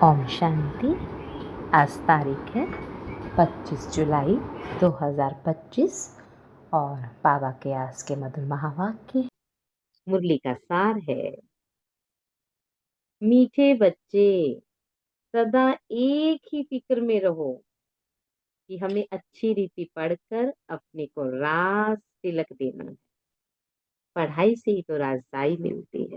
ओम शांति। आज तारीख है 25 जुलाई 2025 और बाबा के आज के मधुर महावाक्य मुरली का सार है। मीठे बच्चे, सदा एक ही फिक्र में रहो कि हमें अच्छी रीति पढ़कर अपने को राज तिलक देना है। पढ़ाई से ही तो राजदाई मिलती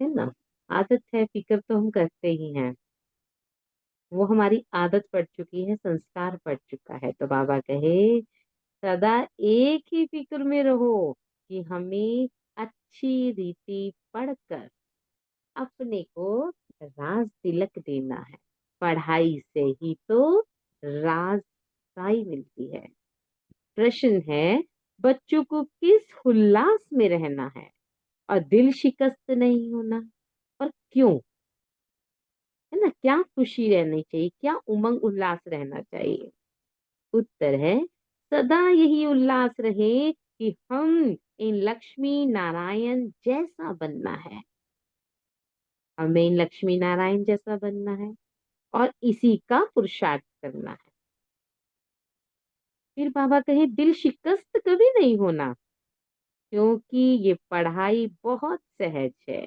है ना। आदत है, फिक्र तो हम करते ही हैं, वो हमारी आदत पड़ चुकी है, संस्कार पड़ चुका है। तो बाबा कहे सदा एक ही फिक्र में रहो कि हमें अच्छी रीति पढ़कर अपने को राज तिलक देना है। पढ़ाई से ही तो राजशाही मिलती है। प्रश्न है, बच्चों को किस उल्लास में रहना है और दिल शिकस्त नहीं होना, और क्यों? है ना, क्या खुशी रहनी चाहिए, क्या उमंग उल्लास रहना चाहिए? उत्तर है, सदा यही उल्लास रहे कि हम इन लक्ष्मी नारायण जैसा बनना है। हमें इन लक्ष्मी नारायण जैसा बनना है और इसी का पुरुषार्थ करना है। फिर बाबा कहे दिल शिकस्त कभी नहीं होना, क्योंकि ये पढ़ाई बहुत सहज है।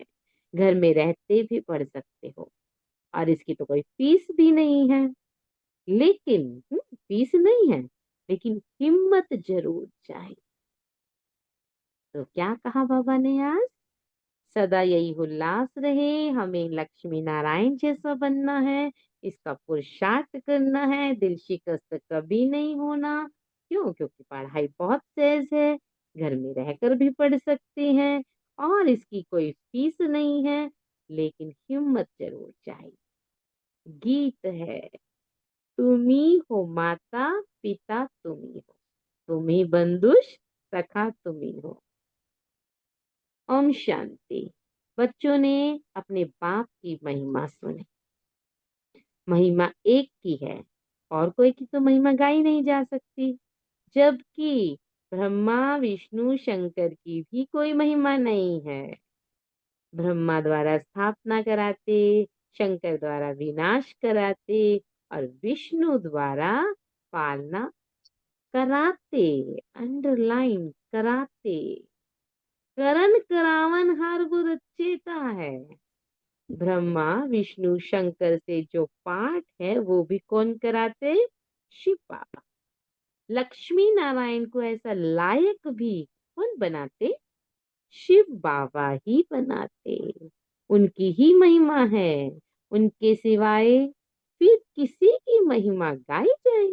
घर में रहते भी पढ़ सकते हो और इसकी तो कोई फीस भी नहीं है। लेकिन फीस नहीं है, लेकिन हिम्मत जरूर चाहिए। तो क्या कहा बाबा ने आज? सदा यही उल्लास रहे, हमें लक्ष्मी नारायण जैसा बनना है, इसका पुरुषार्थ करना है, दिल शिकस्त कभी नहीं होना। क्यों? क्योंकि पढ़ाई बहुत सहज है, घर में रहकर भी पढ़ सकते हैं और इसकी कोई फीस नहीं है, लेकिन हिम्मत जरूर चाहिए। गीत है, तुम्ही हो माता पिता तुम्ही हो, तुम्ही बंधुष सखा तुम्ही हो। ओम शांति। बच्चों ने अपने बाप की महिमा सुनी। महिमा एक की है और कोई की तो महिमा गाई नहीं जा सकती, जबकि ब्रह्मा विष्णु शंकर की भी कोई महिमा नहीं है। ब्रह्मा द्वारा स्थापना कराते, शंकर द्वारा विनाश कराते और विष्णु द्वारा पालना कराते। अंडरलाइन कराते। करण करावन हर गुर चेता है। ब्रह्मा विष्णु शंकर से जो पाठ है वो भी कौन कराते? शिव बाबा। लक्ष्मी नारायण को ऐसा लायक भी कौन बनाते? शिव बाबा ही बनाते। उनकी ही महिमा है, उनके सिवाय फिर किसी की महिमा गाई जाए?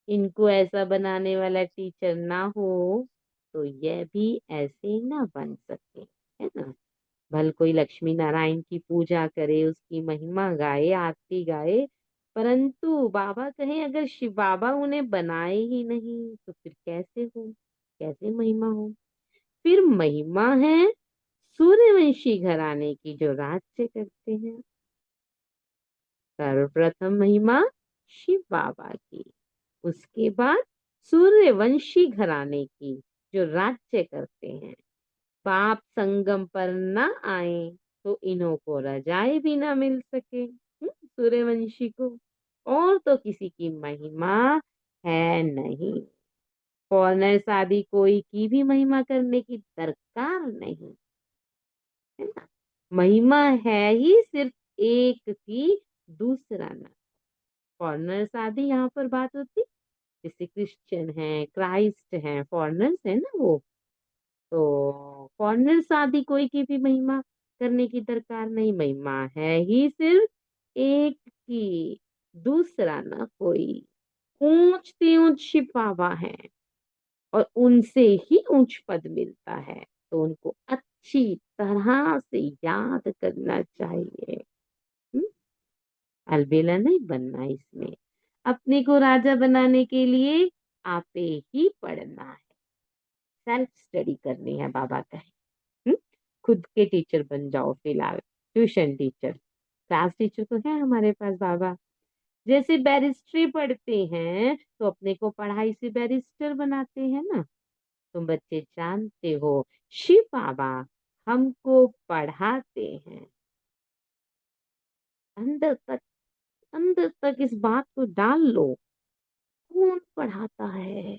इनको ऐसा बनाने वाला टीचर ना हो तो यह भी ऐसे ना बन सके, है ना। भल कोई लक्ष्मी नारायण की पूजा करे, उसकी महिमा गाए, आरती गाए, परंतु बाबा कहें अगर शिव बाबा उन्हें बनाए ही नहीं तो फिर कैसे हो, कैसे महिमा हो? फिर महिमा है सूर्यवंशी घराने की जो राज्य करते हैं। सर्वप्रथम महिमा शिव बाबा की, उसके बाद सूर्यवंशी घराने की जो राज्य करते हैं। पाप संगम पर न आए तो इन्हों को रजाई भी ना मिल सके, सूर्यवंशी को। और तो किसी की महिमा है नहीं। फॉरनर आदि कोई की भी महिमा करने की दरकार नहीं, है ना। महिमा है ही सिर्फ एक की, दूसरा ना। फॉरनर्स आदि यहाँ पर बात होती, जैसे क्रिश्चियन है, क्राइस्ट है, फॉरनर्स है ना वो। तो फॉरनर्स आदि कोई की भी महिमा करने की दरकार नहीं। महिमा है ही सिर्फ एक की, दूसरा ना कोई। ऊंच ते ऊंच शिव बाबा है और उनसे ही ऊंच पद मिलता है, तो उनको अच्छी तरह से याद करना चाहिए। हम्म? अलबेला नहीं बनना इसमें। अपने को राजा बनाने के लिए आपे ही पढ़ना है, सेल्फ स्टडी करनी है। बाबा कहे हम्म? खुद के टीचर बन जाओ। फिलहाल ट्यूशन टीचर, क्लास टीचर तो है हमारे पास बाबा। जैसे बैरिस्ट्री पढ़ते हैं तो अपने को पढ़ाई से बैरिस्टर बनाते हैं ना। तुम बच्चे जानते हो शिव बाबा हमको पढ़ाते हैं। अंदर तक अंदर तक इस बात को डाल लो, कौन पढ़ाता है?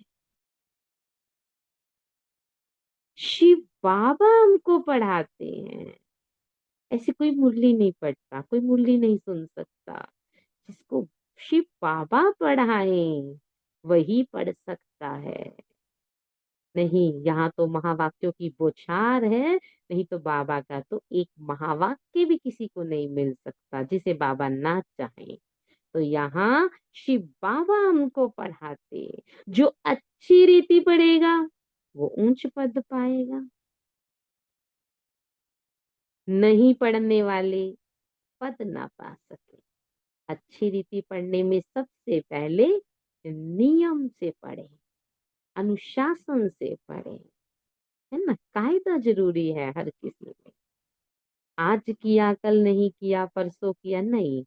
शिव बाबा हमको पढ़ाते हैं। ऐसे कोई मुरली नहीं पढ़ता, कोई मुरली नहीं सुन सकता। जिसको शिव बाबा पढ़ाए वही पढ़ सकता है। नहीं, यहाँ तो महावाक्यों की बौछार है। नहीं तो बाबा का तो एक महावाक्य भी किसी को नहीं मिल सकता जिसे बाबा ना चाहे। तो यहाँ शिव बाबा हमको पढ़ाते। जो अच्छी रीति पढ़ेगा वो ऊंच पद पाएगा। नहीं पढ़ने वाले पद ना पा सके। अच्छी रीति पढ़ने में सबसे पहले नियम से पढ़े, अनुशासन से पढ़े, है ना। कायदा जरूरी है हर किसी में। आज किया कल नहीं किया परसों किया नहीं,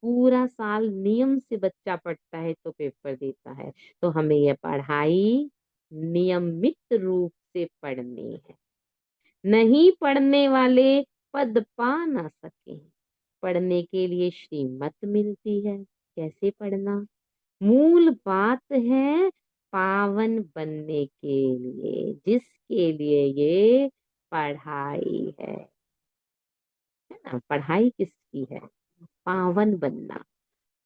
पूरा साल नियम से बच्चा पढ़ता है तो पेपर देता है। तो हमें यह पढ़ाई नियमित रूप से पढ़नी है। नहीं पढ़ने वाले पद पा ना सके। पढ़ने के लिए श्रीमत मिलती है, कैसे पढ़ना। मूल बात है पावन बनने के लिए, जिसके लिए ये पढ़ाई है ना। पढ़ाई किसकी है? पावन बनना।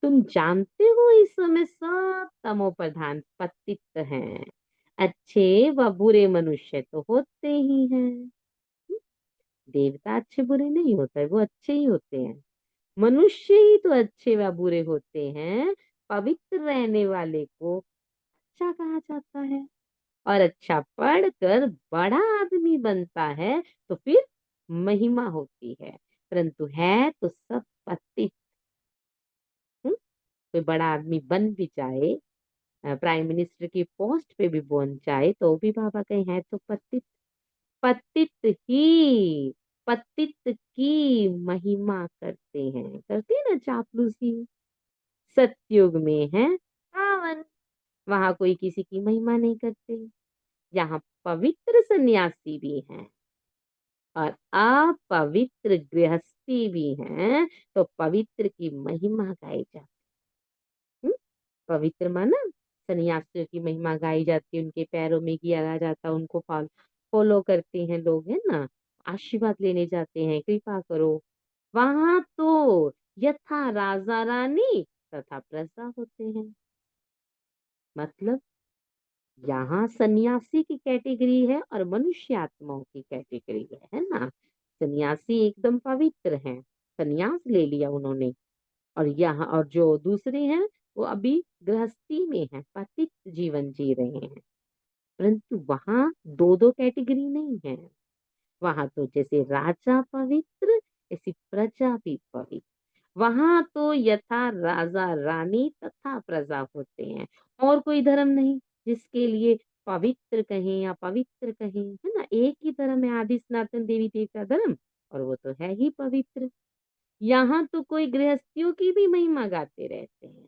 तुम जानते हो इस समय सब तमो प्रधान पतित हैं। अच्छे व बुरे मनुष्य तो होते ही हैं। देवता अच्छे बुरे नहीं होता है, वो अच्छे ही होते हैं। मनुष्य ही तो अच्छे व बुरे होते हैं। पवित्र रहने वाले को अच्छा कहा जाता है। और अच्छा पढ़कर बड़ा आदमी बनता है तो फिर महिमा होती है। परंतु है तो सब पतित। कोई बड़ा आदमी बन भी जाए, प्राइम मिनिस्टर की पोस्ट पे भी पहुंच जाए तो भी बाबा कहे है तो पतित। पतित ही पतित की महिमा करते हैं ना चापलूसी। सतयुग में है पावन, वहां कोई किसी की महिमा नहीं करते। यहाँ पवित्र सन्यासी भी हैं और अपवित्र गृहस्थी भी हैं। तो पवित्र की महिमा गाई जाती है। पवित्र माना सन्यासियों की महिमा गाई जाती है, उनके पैरों में गिरा जाता, उनको फॉलो करते हैं लोग, है ना। आशीर्वाद लेने जाते हैं, कृपा करो। वहां तो यथा राजा रानी तथा प्रजा होते हैं। मतलब यहाँ सन्यासी की कैटेगरी है और मनुष्य आत्माओं की कैटेगरी है ना। सन्यासी एकदम पवित्र हैं, सन्यास ले लिया उन्होंने। और यहाँ और जो दूसरे हैं वो अभी गृहस्थी में है, पतित जीवन जी रहे हैं। परंतु वहां दो दो कैटेगरी नहीं है। वहां तो जैसे राजा पवित्र, ऐसी प्रजा भी पवित्र। वहां तो यथा राजा रानी तथा प्रजा होते हैं। और कोई धर्म नहीं जिसके लिए पवित्र कहें या पवित्र कहें, है ना। एक ही धर्म है, आदि सनातन देवी देवता धर्म, और वो तो है ही पवित्र। यहाँ तो कोई गृहस्थियों की भी महिमा गाते रहते हैं।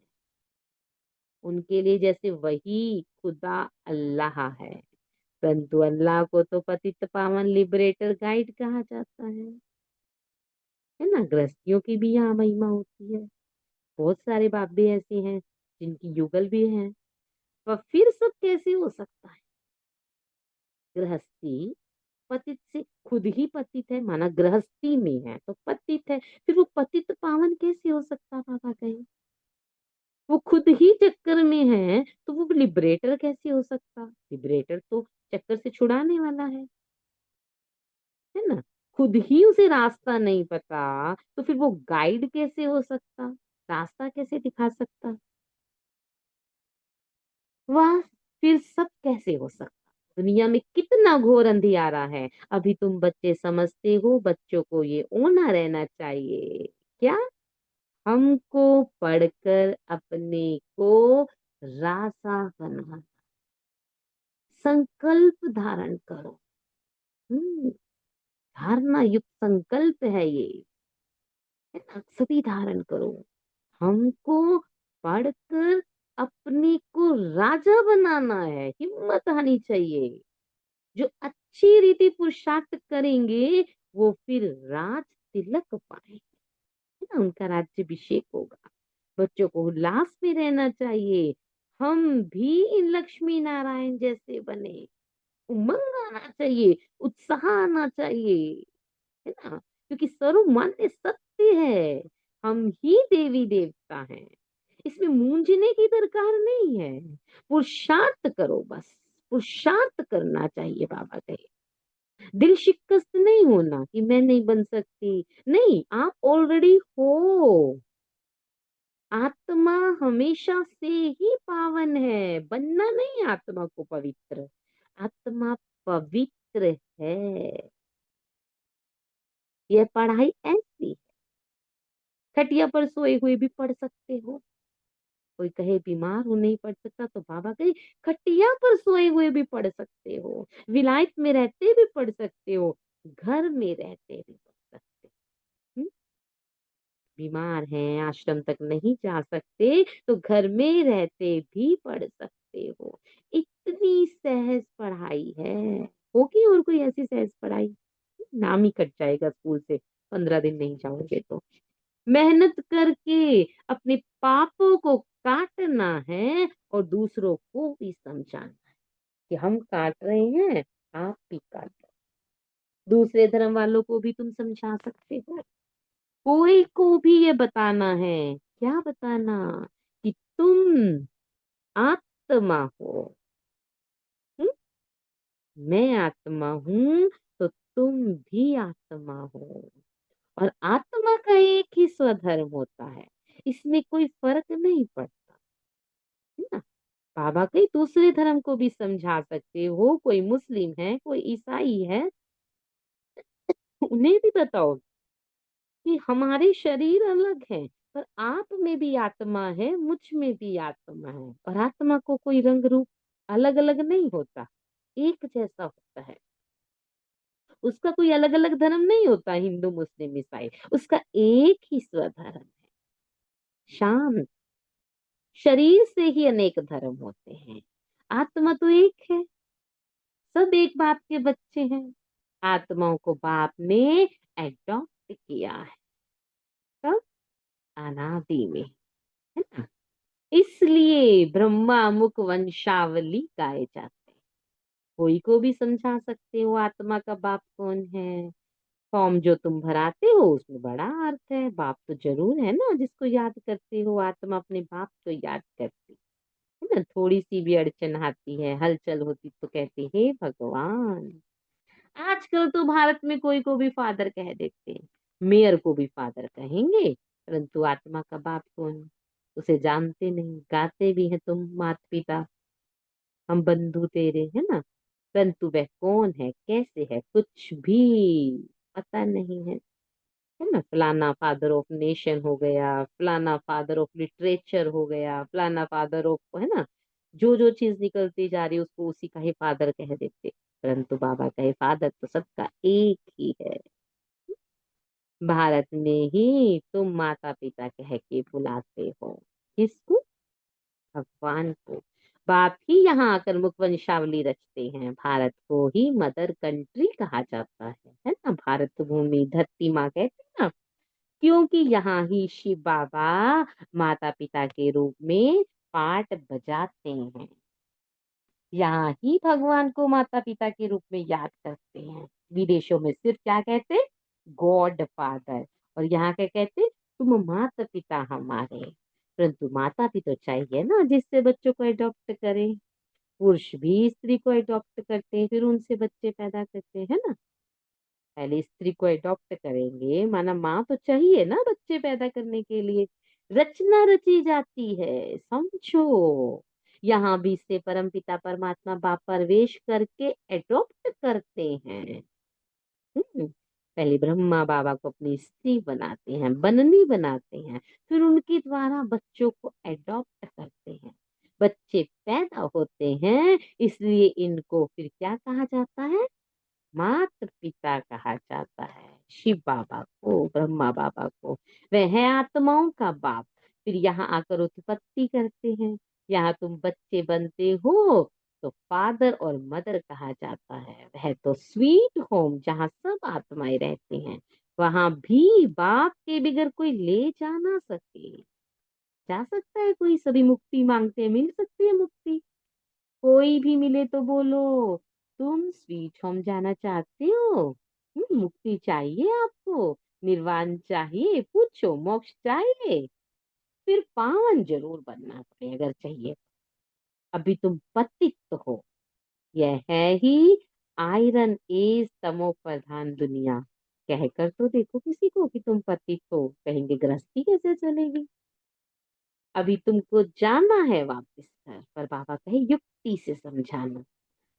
उनके लिए जैसे वही खुदा अल्लाह है। परंतु अल्लाह को तो पतित पावन लिबरेटर गाइड कहा जाता है ना। गृहस्थियों की भी यहाँ महिमा होती है। बहुत सारे बाबे ऐसे हैं जिनकी युगल भी हैं। पर फिर सब कैसे हो सकता है? गृहस्थी पतित से खुद ही पतित है, माना गृहस्थी में है तो पतित है। फिर वो पतित पावन कैसे हो सकता? बाबा कहे वो खुद ही चक्कर में है तो वो लिबरेटर कैसे हो सकता? लिबरेटर तो चक्कर से छुड़ाने वाला है ना। खुद ही उसे रास्ता नहीं पता तो फिर वो गाइड कैसे हो सकता? रास्ता कैसे दिखा सकता? वह फिर सब कैसे हो सकता? दुनिया में कितना घोर अंधियारा है। अभी तुम बच्चे समझते हो बच्चों को ये होना रहना चाहिए। क्या? हमको पढ़कर अपने को राजा बना, संकल्प धारण करो। हम्म धारणा युक्त संकल्प है ये, है ना? सभी धारण करो। हमको पढ़कर अपने को राजा बनाना है, हिम्मत आनी चाहिए। जो अच्छी रीति पुरुषार्थ करेंगे वो फिर राज तिलक पाएंगे। ना, उनका राज्याभिषेक होगा। बच्चों को उल्लास में रहना चाहिए। हम भी इन लक्ष्मी नारायण जैसे बने। उमंग आना चाहिए, उत्साह आना चाहिए, है ना? क्योंकि सर्वमान्य सत्य है, हम ही देवी-देवता हैं। इसमें मूंझने की दरकार नहीं है। पुरुषार्थ करो बस, पुरुषार्थ करना चाहिए बाबा कहे। दिल शिकस्त नहीं होना कि मैं नहीं बन सकती, नहीं, आप ऑलरेडी हो। आत्मा हमेशा से ही पावन है, बनना नहीं आत्मा को पवित्र। आत्मा पवित्र है। यह पढ़ाई ऐसी, खटिया पर सोए हुए भी पढ़ सकते हो। कोई कहे बीमार हूँ नहीं पढ़ सकता, तो बाबा कहे खटिया पर सोए हुए भी पढ़ सकते हो, विलायत में रहते भी पढ़ सकते हो, घर में रहते भी पढ़ सकते हो। बीमार हैं, आश्रम तक नहीं जा सकते, तो घर में रहते भी पढ़ सकते हो। इतनी सहज पढ़ाई है। होगी और कोई ऐसी सहज पढ़ाई? नाम ही कट जाएगा स्कूल से, 15 दिन नहीं जाओगे तो। मेहनत करके अपने पापों को काटना है और दूसरों को भी समझाना है कि हम काट रहे हैं, आप भी काटो। दूसरे धर्म वालों को भी तुम समझा सकते हो। कोई को भी ये बताना है, क्या बताना? कि तुम आत्मा हो। हुँ? मैं आत्मा हूँ, तो तुम भी आत्मा हो। और आत्मा का एक ही स्वधर्म होता है। इसमें कोई फर्क नहीं पड़ता, है ना? बाबा कई दूसरे धर्म को भी समझा सकते हो, कोई मुस्लिम है, कोई ईसाई है, उन्हें भी बताओ कि हमारे शरीर अलग हैं, पर आप में भी आत्मा है, मुझ में भी आत्मा है। और आत्मा को कोई रंग रूप अलग-अलग नहीं होता, एक जैसा होता है। उसका कोई अलग-अलग धर्म नहीं होता, हिंदू, मुस्लिम, ईसाई, उसका एक ही स्वधर्म है, शांत। शरीर से ही अनेक धर्म होते हैं, आत्मा तो एक है। सब एक बाप के बच्चे हैं। आत्माओं को बाप ने एडॉप्ट किया है, तब अनादि में, है ना? इसलिए ब्रह्मा मुख वंशावली गाए जाते हैं। कोई को भी समझा सकते हो आत्मा का बाप कौन है। फॉर्म जो तुम भराते हो उसमें बड़ा अर्थ है, बाप तो जरूर है ना, जिसको याद करते हो। आत्मा अपने बाप को याद करती है ना। थोड़ी सी भी अड़चन आती है, हलचल होती, तो कहते हे भगवान। आजकल तो भारत में कोई को भी फादर कह देते हैं, मेयर को भी फादर कहेंगे, परंतु आत्मा का बाप कौन? उसे जानते नहीं। गाते भी हैं तुम मात पिता, हम बंधु तेरे, है ना? परंतु वह कौन है, कैसे है, कुछ भी पता नहीं है। है ना? फलाना फादर ऑफ नेशन हो गया, फलाना फादर ऑफ लिटरेचर हो गया, फलाना फादर ऑफ, है ना? जो जो चीज निकलती जा रही है उसको उसी का ही फादर कह देते। परंतु बाबा का ही फादर तो सबका एक ही है। भारत में ही तुम माता पिता कह के बुलाते हो, किसको? भगवान को। बाप ही यहाँ आकर मुख वंशावली रचते हैं। भारत को ही मदर कंट्री कहा जाता है ना? भारत भूमि धरती माँ कहते हैं ना, क्योंकि यहाँ ही शिव बाबा माता पिता के रूप में पाठ बजाते हैं। यहाँ ही भगवान को माता पिता के रूप में याद करते हैं। विदेशों में सिर्फ क्या कहते? God father. और यहाँ क्या कहते? तुम माता पिता हमारे। परंतु माता भी तो चाहिए ना, जिससे बच्चों को अडॉप्ट करें। पुरुष भी स्त्री को अडॉप्ट करते हैं, फिर उनसे बच्चे पैदा करते हैं ना। पहले स्त्री को अडॉप्ट करेंगे, माना माँ तो चाहिए ना बच्चे पैदा करने के लिए। रचना रची जाती है, समझो। यहाँ भी से परमपिता परमात्मा बाप प्रवेश करके अडॉप्ट करते हैं। हम्म, पहले ब्रह्मा बाबा को अपनी स्त्री बनाते हैं, बननी बनाते हैं, फिर उनके द्वारा बच्चों को अडॉप्ट करते हैं। बच्चे पैदा होते हैं, इसलिए इनको फिर क्या कहा जाता है? माता पिता कहा जाता है। शिव बाबा को, ब्रह्मा बाबा को। वह है आत्माओं का बाप। फिर यहाँ आकर उत्पत्ति करते हैं। यहाँ तुम बच्चे बनते हो तो फादर और मदर कहा जाता है। वह तो स्वीट होम, जहाँ सब आत्माएं रहते हैं। वहां भी बाप के बगैर कोई ले जा ना सके। जा सकता है कोई, सभी मुक्ति मांगते हैं, मिल सकती है मुक्ति। कोई भी मिले तो बोलो, तुम स्वीट होम जाना चाहते हो? मुक्ति चाहिए आपको? निर्वाण चाहिए? पूछो, मोक्ष चाहिए? फिर पावन जरूर बनना पड़े अगर चाहिए। अभी तुम पतित हो। यह है ही आयरन एज तमो प्रधान दुनिया। कहकर तो देखो किसी को कि तुम पतित हो, कहेंगे गृहस्थी कैसे चलेगी। अभी तुमको जाना है वापस घर, पर बाबा कहे युक्ति से समझाना।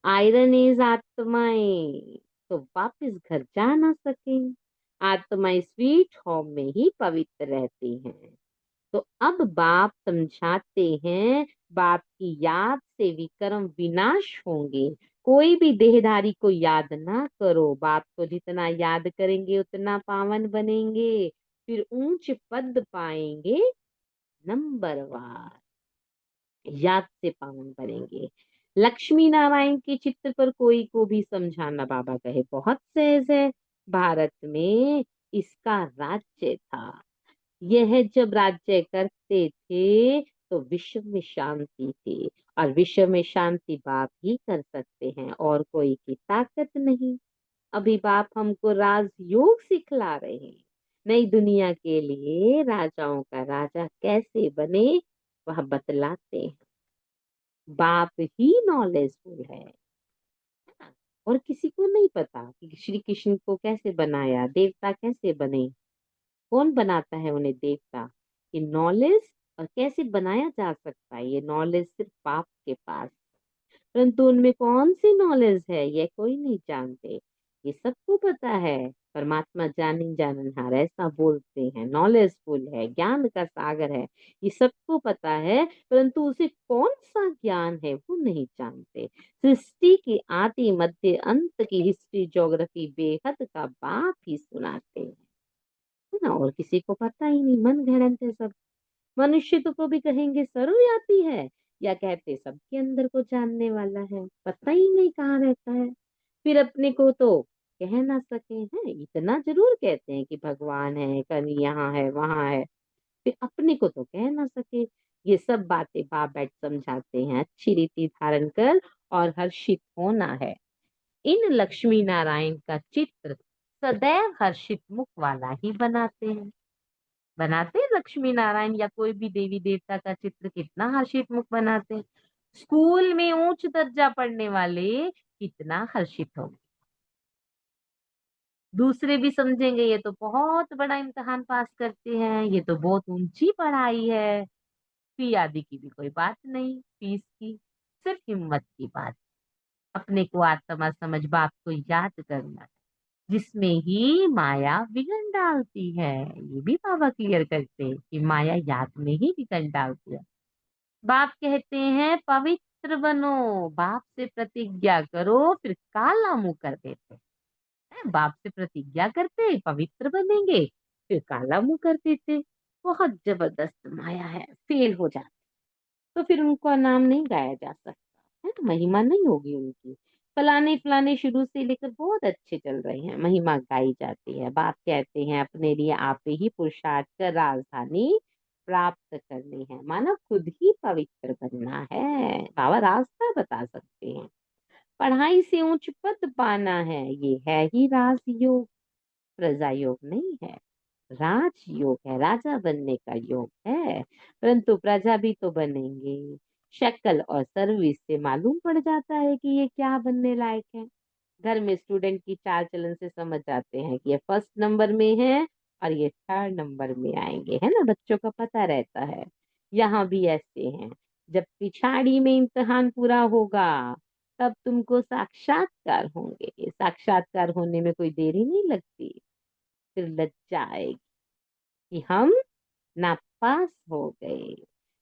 आयरन इज आत्माएं तो वापस घर जा ना सके। आत्माएं स्वीट होम में ही पवित्र रहती हैं। तो अब बाप समझाते हैं, बाप की याद से विक्रम विनाश होंगे। कोई भी देहधारी को याद ना करो, बाप को जितना याद करेंगे उतना पावन बनेंगे। फिर ऊंच पद पाएंगे, नंबरवार याद से पावन बनेंगे। लक्ष्मी नारायण के चित्र पर कोई को भी समझाना, बाबा कहे बहुत सहज है। भारत में इसका राज्य था। यह जब राज्य करते थे तो विश्व में शांति थी, और विश्व में शांति बाप ही कर सकते हैं, और कोई की ताकत नहीं। अभी बाप हमको राजयोग सिखला रहे हैं। नई दुनिया के लिए राजाओं का राजा कैसे बने वह बतलाते हैं। बाप ही नॉलेजफुल है ना? और किसी को नहीं पता कि श्री कृष्ण को कैसे बनाया, देवता कैसे बने, कौन बनाता है उन्हें देवता। ये नॉलेज और कैसे बनाया जा सकता है, ये नॉलेज सिर्फ बाप के पास। परंतु उनमें कौन सी नॉलेज है ये कोई नहीं जानते। ये सबको पता है। परमात्मा जानी जाननहार ऐसा बोलते हैं, नॉलेजफुल है, ज्ञान का सागर है। ये सबको पता है, परंतु उसे कौन सा ज्ञान है वो नहीं जानते। सृष्टि की आदि मध्य अंत की हिस्ट्री ज्योग्राफी बेहद का बाप ही सुनाते हैं, है ना? और किसी को पता ही नहीं, मन घड़ंत है सब। मनुष्य तो को भी कहेंगे सर्वव्यापी है, या कहते सबके अंदर को जानने वाला है, पता ही नहीं कहाँ रहता है। फिर अपने को तो कह ना सके हैं, इतना जरूर कहते हैं कि भगवान है, कहीं यहाँ है वहां है, फिर अपने को तो कह ना सके। ये सब बातें बाप बैठ समझाते हैं, अच्छी रीति धारण कर और हर्षित होना है। इन लक्ष्मी नारायण का चित्र सदैव हर्षित मुख वाला ही बनाते हैं। बनाते हैं लक्ष्मी नारायण या कोई भी देवी देवता का चित्र, कितना हर्षित मुख बनाते हैं। स्कूल में उच्च दर्जा पढ़ने वाले कितना हर्षित होंगे। दूसरे भी समझेंगे ये तो बहुत बड़ा इम्तिहान पास करते हैं, ये तो बहुत ऊंची पढ़ाई है। फी आदि की भी कोई बात नहीं, फीस की सिर्फ हिम्मत की बात। अपने को आत्मा समझ बाप को याद करना, जिसमें ही माया विघन डालती है। ये भी बाबा क्लियर करते हैं कि माया याद में ही विघन डालती है। बाप कहते हैं पवित्र बनो, बाप से प्रतिज्ञा करो, फिर काला मुंह कर देते हैं। बाप से प्रतिज्ञा करते पवित्र बनेंगे, फिर काला मुंह कर देते। बहुत जबरदस्त माया है, फेल हो जाते तो फिर उनका नाम नहीं गाया जा सकता, है ना? महिमा नहीं होगी उनकी। फलाने फलाने शुरू से लेकर बहुत अच्छे चल रहे हैं, महिमा गाई जाती है। बाप कहते हैं अपने लिए आप ही पुरुषार्थ कर राजधानी प्राप्त करनी है, माना खुद ही पवित्र बनना है। बाबा रास्ता बता सकते हैं। पढ़ाई से उच्च पद पाना है, ये है ही राजयोग। प्रजा योग नहीं है, राजयोग है, राजा बनने का योग है। परंतु प्रजा भी तो बनेंगे। शक्ल और सर्विस से मालूम पड़ जाता है कि ये क्या बनने लायक है। घर में स्टूडेंट की चाल चलन से समझ जाते हैं कि ये फर्स्ट नंबर में है और ये थर्ड नंबर में आएंगे, है ना? बच्चों का पता रहता है। यहाँ भी ऐसे हैं। जब पिछाड़ी में इम्तिहान पूरा होगा तब तुमको साक्षात्कार होंगे। साक्षात्कार होने में कोई देरी नहीं लगती। फिर लज्जा आएगी कि हम नापास हो गए।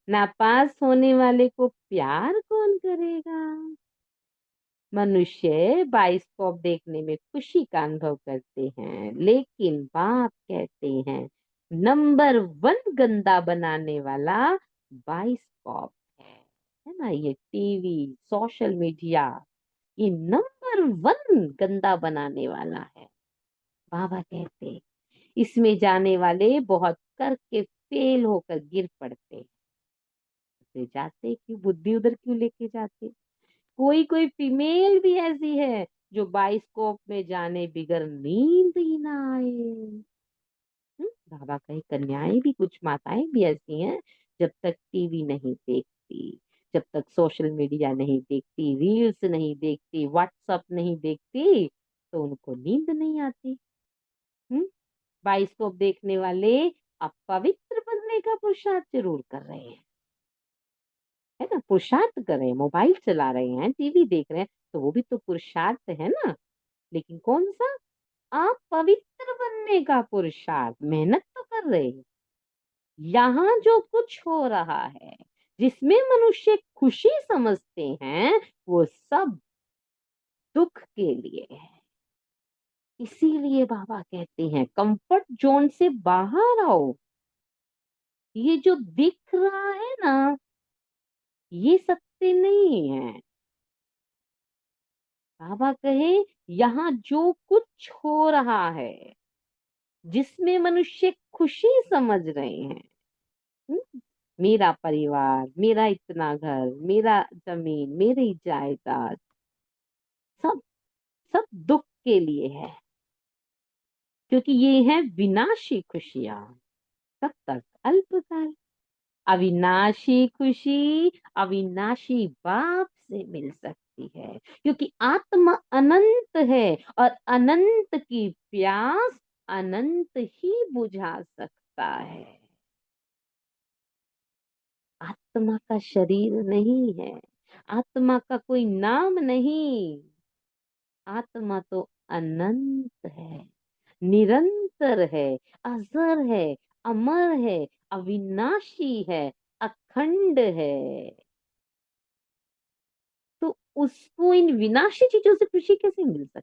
नापास होने वाले को प्यार कौन करेगा? मनुष्य बाइस्कोप देखने में खुशी का अनुभव करते हैं, लेकिन बाप कहते हैं नंबर वन गंदा बनाने वाला बाइस्कोप है ना? ये टीवी, सोशल मीडिया, ये नंबर वन गंदा बनाने वाला है। बाबा कहते हैं इसमें जाने वाले बहुत करके फेल होकर गिर पड़ते हैं। उधर जाते क्यों, बुद्धि उधर क्यों लेके जाते। कोई कोई फीमेल भी ऐसी है जो बाइस्कोप में जाने बिगर नींद ही ना आए। बाबा कहे कन्याएं भी, कुछ माताएं भी ऐसी हैं, जब तक टीवी नहीं देखती, जब तक सोशल मीडिया नहीं देखती, रील्स नहीं देखती, व्हाट्सएप नहीं देखती, तो उनको नींद नहीं आती। हम्म बाइस्कोप देखने वाले अब पवित्र बनने का पुरुषार्थ जरूर कर रहे हैं, है ना, पुरुषार्थ कर रहे हैं, मोबाइल चला रहे हैं, टीवी देख रहे हैं, तो वो भी तो पुरुषार्थ है ना। लेकिन कौन सा? आप पवित्र बनने का पुरुषार्थ, मेहनत तो कर रहे हैं। यहाँ जो कुछ हो रहा है, जिसमें मनुष्य खुशी समझते हैं, वो सब दुख के लिए है। इसीलिए बाबा कहते हैं कंफर्ट जोन से बाहर आओ। ये जो दिख रहा है ना, ये सत्य नहीं है। बाबा कहे यहाँ जो कुछ हो रहा है, जिसमें मनुष्य खुशी समझ रहे हैं, हम्म, मेरा परिवार, मेरा इतना घर, मेरा जमीन, मेरी जायदाद, सब सब दुख के लिए है, क्योंकि ये है विनाशी खुशियां। कब तक? अल्पकाल। अविनाशी खुशी अविनाशी बाप से मिल सकती है, क्योंकि आत्मा अनंत है, और अनंत की प्यास अनंत ही बुझा सकता है। आत्मा का शरीर नहीं है, आत्मा का कोई नाम नहीं, आत्मा तो अनंत है, निरंतर है, अजर है, अमर है, अविनाशी है, अखंड है। तो उसको इन विनाशी चीजों से खुशी कैसे मिल सकती?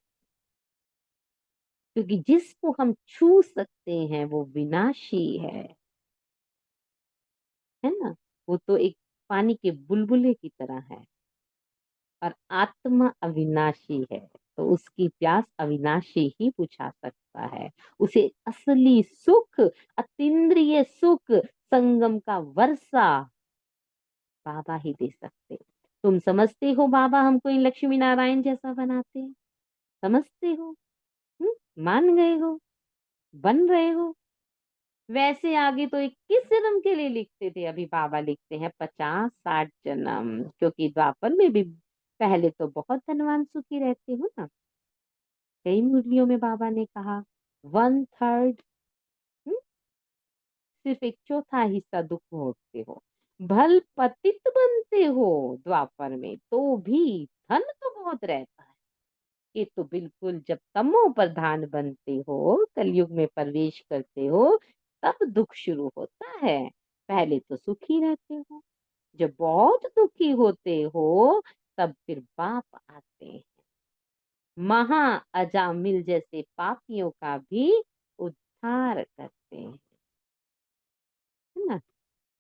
क्योंकि जिसको हम छू सकते हैं वो विनाशी है ना। वो तो एक पानी के बुलबुले की तरह है, और आत्मा अविनाशी है, तो उसकी प्यास अविनाशी ही बुझा सकता है। उसे असली सुख, अतीन्द्रिय सुख, संगम का वर्षा बाबा ही दे सकते। तुम समझते हो बाबा हमको इन लक्ष्मी नारायण जैसा बनाते हैं? समझते हो? मान गए हो? बन रहे हो? वैसे आगे तो 21 जन्म के लिए लिखते थे, अभी बाबा लिखते हैं 50-60 जन्म, क्योंकि द्वापर में भी पहले तो बहुत धनवान सुखी रहते हो ना। कई मुरलियों में बाबा ने कहा 1/3, सिर्फ एक चौथा हिस्सा दुख भोगते हो, भल पतित बनते हो द्वापर में, तो भी धन तो बहुत रहता है। ये तो बिल्कुल जब तमो प्रधान बनते हो, कलयुग में प्रवेश करते हो, तब दुख शुरू होता है। पहले तो सुखी रहते हो, जब बहुत दुखी होते हो, तब फिर बाप आते हैं, महा अजामिल जैसे पापियों का भी उद्धार करते हैं, है ना।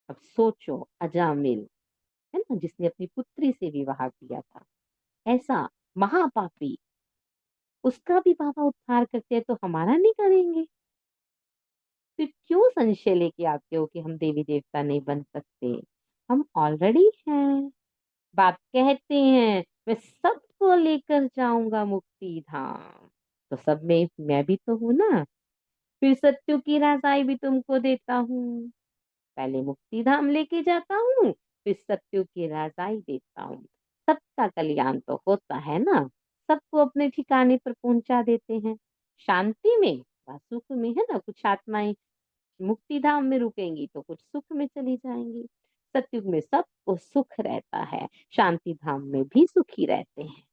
अब सोचो, अजामिल, है ना, जिसने अपनी पुत्री से विवाह किया था, ऐसा महापापी, उसका भी बाबा उद्धार करते हैं, तो हमारा नहीं करेंगे? फिर क्यों संशय लेके आते हो कि हम देवी देवता नहीं बन सकते? हम ऑलरेडी हैं। बाप कहते हैं मैं सबको लेकर जाऊंगा मुक्ति धाम, तो सब में मैं भी तो हूं ना। फिर सत्यों की रासाई भी तुमको देता हूँ, पहले मुक्ति धाम लेके जाता हूँ, फिर सत्यों की रासाई देता हूँ। सबका कल्याण तो होता है ना, सबको अपने ठिकाने पर पहुंचा देते हैं, शांति में व सुख में, है ना। कुछ आत्माएं मुक्ति धाम में रुकेंगी तो कुछ सुख में चली जाएंगी। सतयुग में सबको सुख रहता है, शांति धाम में भी सुखी रहते हैं।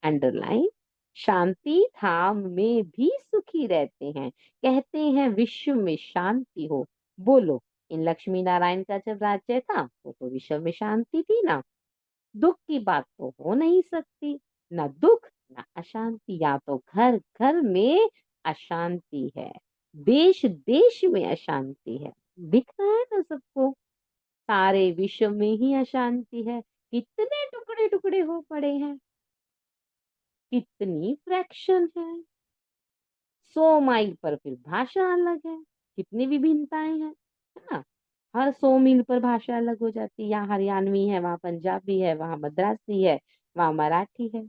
अंडरलाइन, शांति धाम में भी सुखी रहते हैं। कहते हैं विश्व में शांति हो। बोलो, इन लक्ष्मी नारायण का जब राज्य था, वो तो विश्व में शांति थी ना। दुख की बात तो हो नहीं सकती, ना दुख ना अशांति। या तो घर घर में अशांति है, देश देश में अशांति है, दिख रहा है ना सबको। सारे विश्व में ही अशांति है, कितने टुकड़े टुकड़े हो पड़े हैं, कितनी फ्रैक्शन है। 100 माइल पर फिर भाषा अलग है, कितनी विभिन्नताएँ हैं, है ना? हर 100 मील पर भाषा अलग हो जाती है, यहाँ हरियाणवी है, वहाँ पंजाबी है, वहाँ मद्रासी है, वहाँ मराठी है।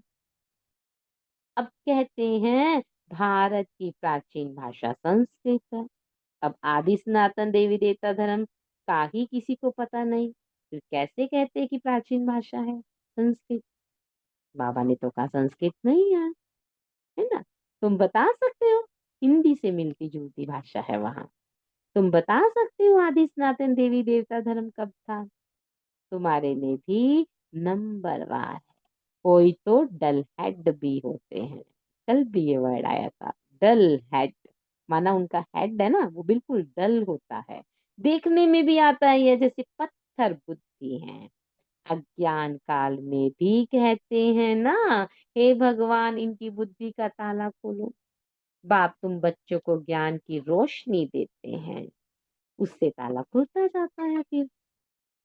अब कहते हैं भारत की प्राचीन भाषा संस्कृत है। अब आदि सनातन देवी देवता धर्म का ही किसी को पता नहीं, फिर कैसे कहते हैं कि प्राचीन भाषा है संस्कृत? बाबा ने तो कहा संस्कृत नहीं है ना? तुम बता सकते हो हिंदी से मिलती जुलती भाषा है वहां? तुम बता सकते हो आदि सनातन देवी देवता धर्म कब था? तुम्हारे में भी नंबरवार है। कोई तो डल हेड भी होते हैं। कल भी ये वर्ड आया था, डल हेड। माना उनका हेड है ना, वो बिल्कुल डल होता है। देखने में भी आता है ये जैसे पत्थर बुद्धि है। अज्ञान काल में भी कहते हैं ना, हे भगवान इनकी बुद्धि का ताला खोलो। बाप तुम बच्चों को ज्ञान की रोशनी देते हैं, उससे ताला खुलता जाता है।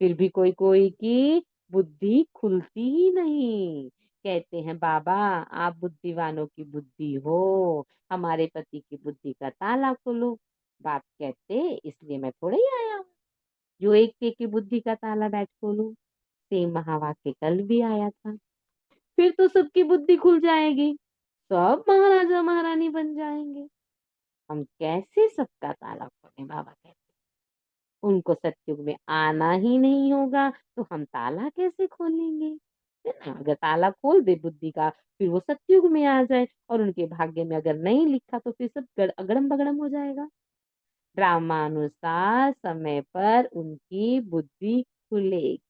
फिर भी कोई कोई की बुद्धि खुलती ही नहीं। कहते हैं बाबा आप बुद्धिवानों की बुद्धि हो, हमारे पति की बुद्धि का ताला खोलो। बाप कहते इसलिए मैं थोड़े ही आया हूँ जो एक की बुद्धि का ताला बैठ खोलूं। सेम महावाक्य कल भी आया था। फिर तो सबकी बुद्धि खुल जाएगी, सब महाराजा महारानी बन जाएंगे। हम कैसे सबका ताला खोलें? बाबा कहते उनको सत्युग में आना ही नहीं होगा तो हम ताला कैसे खोलेंगे? है ना? अगर ताला खोल दे बुद्धि का, फिर वो सत्युग में आ जाए और उनके भाग्य में अगर नहीं लिखा तो फिर सब अगड़म बगड़म हो जाएगा। ड्रामानुसार समय पर उनकी बुद्धि खुलेगी,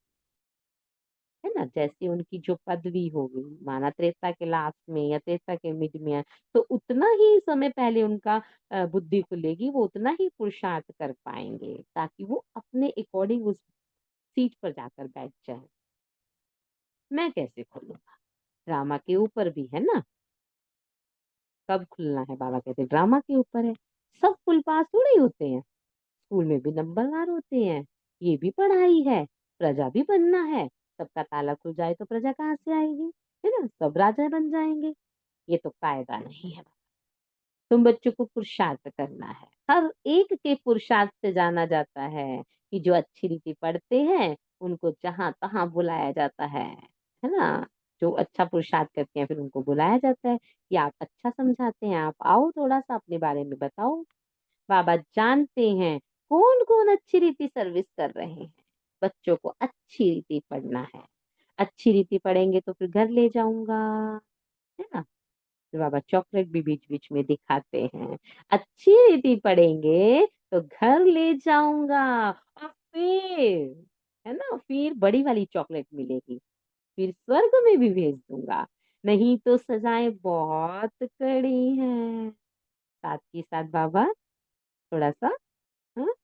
है ना? जैसे उनकी जो पदवी होगी, माना त्रेता के लास्ट में या त्रेता के मिड में है, तो उतना ही समय पहले उनका बुद्धि खुलेगी, वो उतना ही पुरुषार्थ कर पाएंगे ताकि वो अपने अकॉर्डिंग उस सीट पर जाकर बैठ जाए। मैं कैसे खोलूंगा? ड्रामा के ऊपर भी है ना, कब खुलना है? बाबा कहते ड्रामा के ऊपर है। सब फुल पास थोड़े ही होते हैं, स्कूल में भी नंबरदार होते हैं। ये भी पढ़ाई है, प्रजा भी बनना है। सबका ताला खुल जाए तो प्रजा कहाँ से आएगी? है ना? सब राजा बन जाएंगे। ये तो कायदा नहीं है। तुम बच्चों को पुरुषार्थ करना है, हर एक के पुरुषार्थ से जाना जाता है कि जो अच्छी रीति पढ़ते हैं उनको जहां तहां बुलाया जाता है ना? जो अच्छा पुरुषार्थ करते हैं फिर उनको बुलाया जाता है कि आप अच्छा समझाते हैं, आप आओ थोड़ा सा अपने बारे में बताओ। बाबा जानते हैं कौन कौन अच्छी रीति सर्विस कर रहे हैं। बच्चों को अच्छी रीति पढ़ना है, अच्छी रीति पढ़ेंगे तो फिर घर ले जाऊंगा, है ना? फिर बाबा चॉकलेट भी बीच बीच में दिखाते हैं। अच्छी रीति पढ़ेंगे तो घर ले जाऊंगा और फिर, है ना, फिर बड़ी वाली चॉकलेट मिलेगी, फिर स्वर्ग में भी भेज दूंगा। नहीं तो सजाएं बहुत कड़ी हैं। साथ ही साथ बाबा थोड़ा सा, हाँ?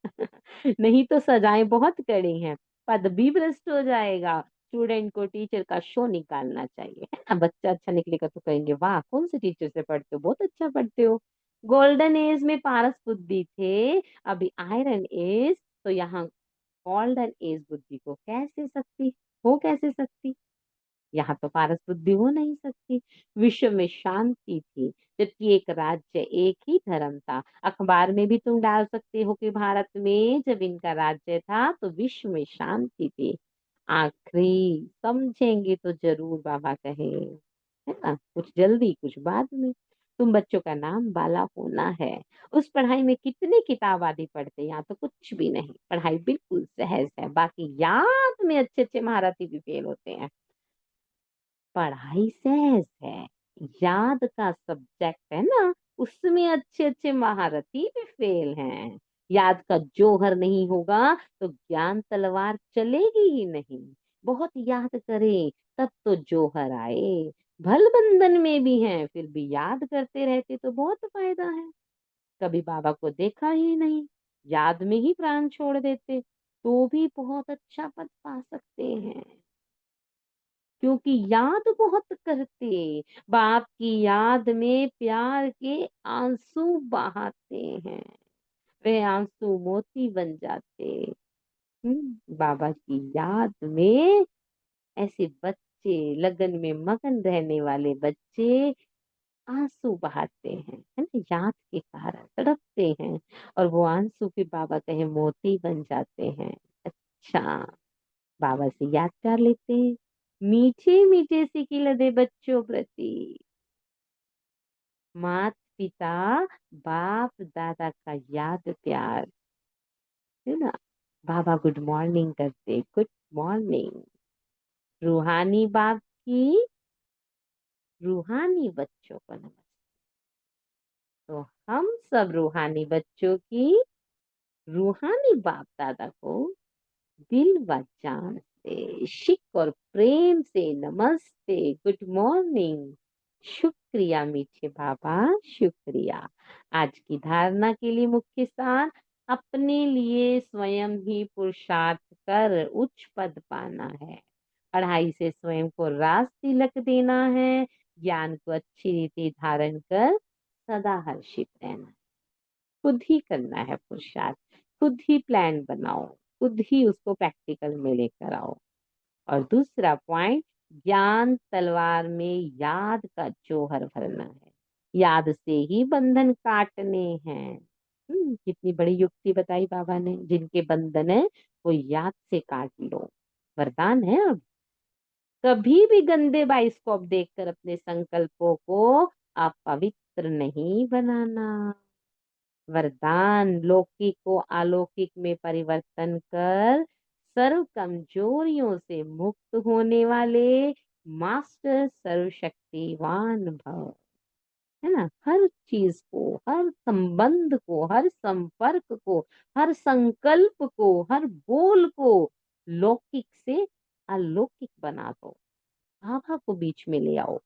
नहीं तो सजाएं बहुत कड़ी हैं, पद भी भ्रष्ट हो जाएगा। स्टूडेंट को टीचर का शो निकालना चाहिए, है ना? बच्चा अच्छा निकलेगा तो कहेंगे वाह कौन से टीचर से पढ़ते हो, बहुत अच्छा पढ़ते हो। गोल्डन एज में पारस बुद्धि थे, अभी आयरन एज, तो यहाँ गोल्डन एज बुद्धि को कैसे सकती, हो कैसे सकती? यहाँ तो पारस बुद्धि हो नहीं सकती। विश्व में शांति थी जबकि एक राज्य एक ही धर्म था। अखबार में भी तुम डाल सकते हो कि भारत में जब इनका राज्य था तो विश्व में शांति थी। आखिरी समझेंगे तो जरूर बाबा कहे, है ना? कुछ जल्दी कुछ बाद में। तुम बच्चों का नाम वाला होना है। उस पढ़ाई में कितने किताब आदि पढ़ते हैं, यहाँ तो कुछ भी नहीं, पढ़ाई बिल्कुल सहज है। बाकी याद में अच्छे अच्छे महारथी भी फेल होते हैं। पढ़ाई सहज है, याद का सब्जेक्ट है ना, उसमें अच्छे अच्छे महारथी भी फेल हैं। याद का जौहर नहीं होगा तो ज्ञान तलवार चलेगी ही नहीं। बहुत याद करें तब तो जौहर आए। भल बंधन में भी हैं फिर भी याद करते रहते तो बहुत फायदा है। कभी बाबा को देखा ही नहीं, याद में ही प्राण छोड़ देते तो भी बहुत अच्छा पद पा सकते हैं, क्योंकि याद बहुत करते। बाप की याद में प्यार के आंसू बहाते हैं, वे आंसू मोती बन जाते। बाबा की याद में ऐसे बच्चे, लगन में मगन रहने वाले बच्चे आंसू बहाते हैं, है ना, याद के कारण तड़पते हैं, और वो आंसू फिर बाबा कहे मोती बन जाते हैं। अच्छा, बाबा से याद कर लेते हैं, मीठे मीठे से लदे बच्चों प्रति, मात पिता बाप दादा का याद प्यार, है ना। बाबा गुड मॉर्निंग करते, गुड मॉर्निंग। रूहानी बाप की रूहानी बच्चों को नमस्ते। तो हम सब रूहानी बच्चों की रूहानी बाप दादा को दिल व जान से, इश्क और प्रेम से नमस्ते, गुड मॉर्निंग। शुक्रिया मीठे बाबा, शुक्रिया। आज की धारणा के लिए मुख्य सार, अपने लिए स्वयं ही पुरुषार्थ कर उच्च पद पाना है। पढ़ाई से स्वयं को राज तिलक देना है। ज्ञान को अच्छी रीति धारण कर सदा हर्षित रहना। खुद ही करना है पुरुषार्थ, खुद ही प्लान बनाओ, खुद ही उसको प्रैक्टिकल में लेकर आओ। और दूसरा पॉइंट, ज्ञान तलवार में याद का जौहर भरना है। याद से ही बंधन काटने हैं। कितनी बड़ी युक्ति बताई बाबा ने, जिनके बंधन है वो याद से काट लो। वरदान है। अब कभी भी गंदे बाइस्कोप देखकर अपने संकल्पों को अपवित्र नहीं बनाना। वरदान, लौकिक को अलौकिक में परिवर्तन कर सर्व कमजोरियों से मुक्त होने वाले मास्टर सर्वशक्तिवान भव, है ना। हर चीज को, हर संबंध को, हर संपर्क को, हर संकल्प को, हर बोल को लौकिक से अलौकिक बना दो। आभा को बीच में ले आओ।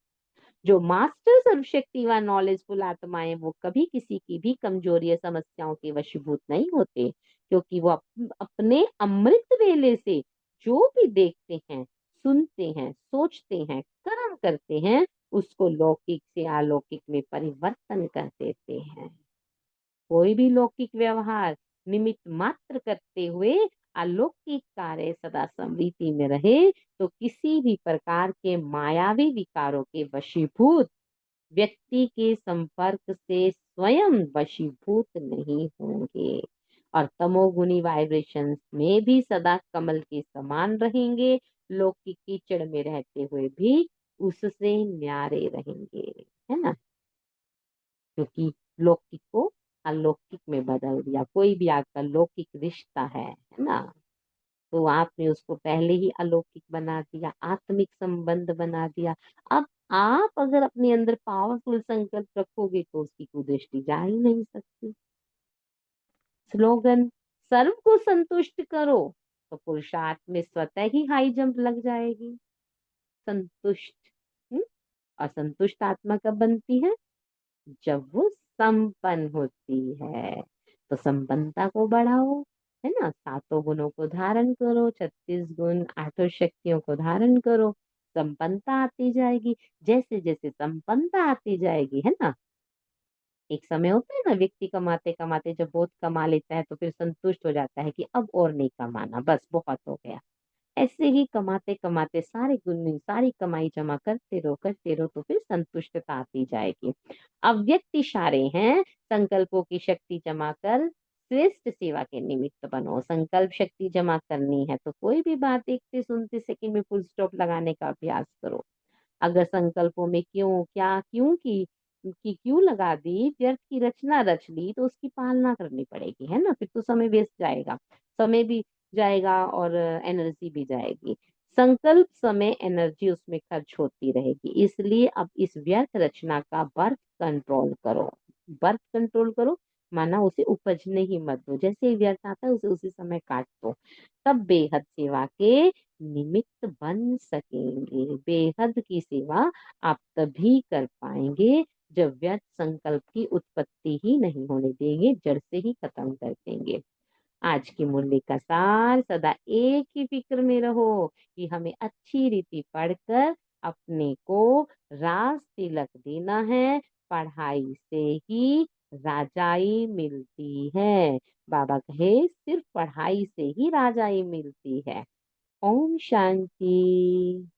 जो मास्टर सर्वशक्तिवान नॉलेजफुल आत्माएं, वो कभी किसी की भी कमजोरी या समस्याओं के वशीभूत नहीं होते, क्योंकि वो अपने अमृत वेले से जो भी देखते हैं, सुनते हैं, सोचते हैं, कर्म करते हैं, उसको लौकिक से अलौकिक में परिवर्तन कर देते हैं। कोई भी लौकिक व्यवहार निमित्त मात्र करते हुए अलौकिक कार्य सदा समृद्धि में रहे, तो किसी भी प्रकार के मायावी विकारों के वशीभूत व्यक्ति के संपर्क से स्वयं वशीभूत नहीं होंगे, और तमोगुनी वाइब्रेशंस में भी सदा कमल के समान रहेंगे। लौकिक कीचड़ में रहते हुए भी उससे न्यारे रहेंगे, है ना। क्योंकि लौकिक को अलौकिक में बदल दिया। कोई भी आपका लौकिक रिश्ता है ना, तो आपने उसको पहले ही अलौकिक बना दिया, आत्मिक संबंध बना दिया। अब आप अगर अपने अंदर पावरफुल संकल्प रखोगे तो उसकी कुदृष्टि जा ही नहीं सकती। स्लोगन, सर्व को संतुष्ट करो, तो पुरुषार्थ में स्वतः ही हाई जंप लग जाएगी। संतुष्ट, हम्म? और संतुष्ट आत्मा कब बनती है? जब वो संपन्न होती है। तो संपन्नता को बढ़ाओ, है ना। सातों गुणों को धारण करो, 36 गुण, आठों शक्तियों को धारण करो, संपन्नता आती जाएगी। जैसे जैसे संपन्नता आती जाएगी, है ना, एक समय होता है ना, व्यक्ति कमाते कमाते जब बहुत कमा लेता है तो फिर संतुष्ट हो जाता है कि अब और नहीं कमाना, बस बहुत हो गया। ऐसे ही कमाते कमाते सारे गुण, सारी कमाई जमा करते रहो तो फिर संतुष्टता आती जाएगी। अव्यक्त इशारे हैं, संकल्पों की शक्ति जमा कर श्रेष्ठ सेवा के निमित्त बनो। संकल्प शक्ति जमा करनी है तो कोई भी बात देखते सुनते सेकंड में फुल स्टॉप लगाने का अभ्यास करो। अगर संकल्पों में क्यों, क्या, क्यों की क्यों लगा दी, व्यर्थ की रचना रच ली, तो उसकी पालना करनी पड़ेगी, है ना। फिर तो समय वेस्ट जाएगा, समय भी जाएगा और एनर्जी भी जाएगी। संकल्प, समय, एनर्जी उसमें खर्च होती रहेगी। इसलिए अब इस व्यर्थ रचना का बर्थ कंट्रोल करो। बर्थ कंट्रोल करो माना उसे उपजने ही मत दो। जैसे ही व्यर्थ आता है उसे उसी समय काट दो, तब बेहद सेवा के निमित्त बन सकेंगे। बेहद की सेवा आप तभी कर पाएंगे जब व्यर्थ संकल्प की उत्पत्ति ही नहीं होने देंगे, जड़ से ही खत्म कर देंगे। आज की मुरली का सार, सदा एक ही फिक्र में रहो कि हमें अच्छी रीति पढ़कर अपने को राज तिलक देना है। पढ़ाई से ही राजाई मिलती है। बाबा कहे सिर्फ पढ़ाई से ही राजाई मिलती है। ओम शांति।